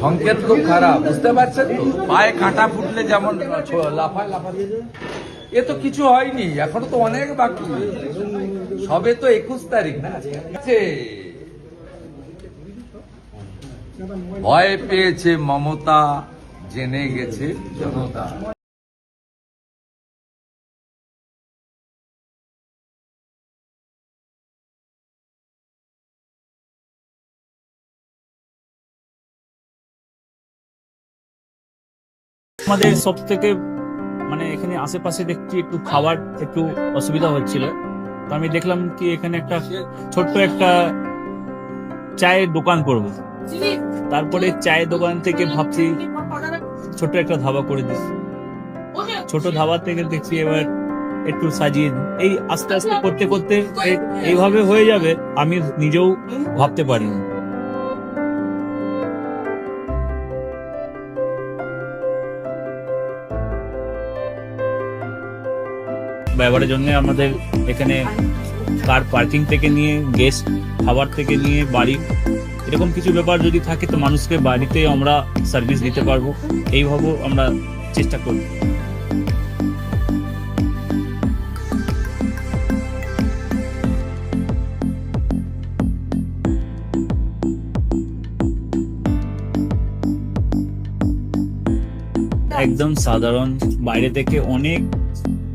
সংকেত খুব খারাপ, বুঝতে পারছেন তো? পায়ে কাঁটা ফুটলে যেমন লাফায় লাফায়, এ তো কিছু হয়নি, এখনো তো অনেক বাকি, সবে তো 21 তারিখ না। ভয় পেয়েছে মমতা, জেনে গেছে জনতা। আমাদের সব থেকে এখানে আশেপাশে দেখছি একটু খাবার একটু অসুবিধা হচ্ছিল, তো আমি দেখলাম কি এখানে একটা ছোট্ট একটা চায়ের দোকান করব। তারপরে চায়ের দোকান থেকে ভাবছি ছোট একটা ধাবা করে দিই। ছোট ধাবা থেকে দেখছি এবার একটু সাজিয়ে এই আস্তে আস্তে করতে করতে এইভাবে হয়ে যাবে, আমি নিজেও ভাবতে পারিনি। ব্যবহারের জন্য আমাদের এখানে কার পার্কিং থেকে নিয়ে গেস্ট খাবার থেকে নিয়ে বাড়ি, এরকম কিছু ব্যাপার যদি থাকে তো মানুষকে বাড়িতে আমরা সার্ভিস দিতে পারবো, এইভাবে আমরা চেষ্টা করি। একদম সাধারণ, বাইরে থেকে অনেক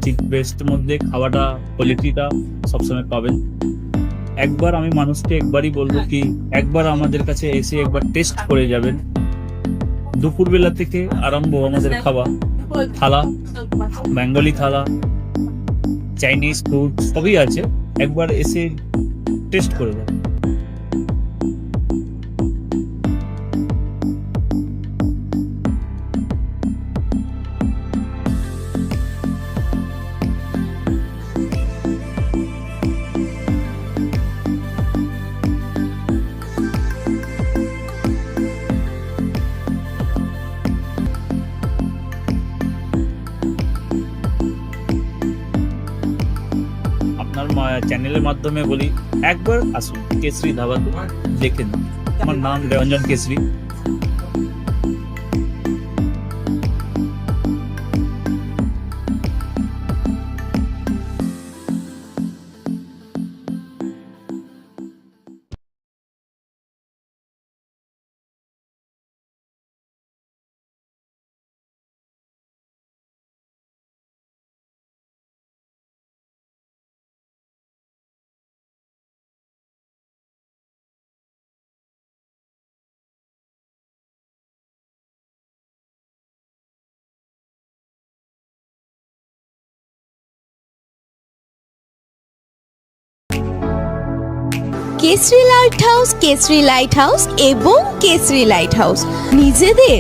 চিপ বেস্ট মধ্যে খাওয়াটা কোয়ালিটিটা সবসময় পাবেন। একবার আমি মানুষকে একবারই বলবো কি একবার আমাদের কাছে এসে একবার টেস্ট করে যাবেন। দুপুরবেলা থেকে আরম্ভ আমাদের খাওয়া, থালা, বেঙ্গলি থালা, চাইনিজ ফুড সবই আছে, একবার এসে টেস্ট করে যাবেন। আপনার চ্যানেলের মাধ্যমে বলি একবার আসুন কেশরী ধাবা, দেখেন। আমার নাম Ranjan Keshari. Keshari light house, Keshari light house এবং কেশরী লাইট হাউস নিজেদের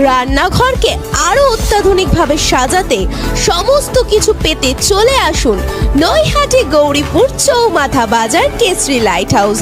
রান্নাঘরকে আরো অত্যাধুনিকভাবে সাজাতে সমস্ত কিছু পেতে চলে আসুন নৈহাটি গৌরীপুর চৌমাথা বাজার কেশরী লাইট হাউস।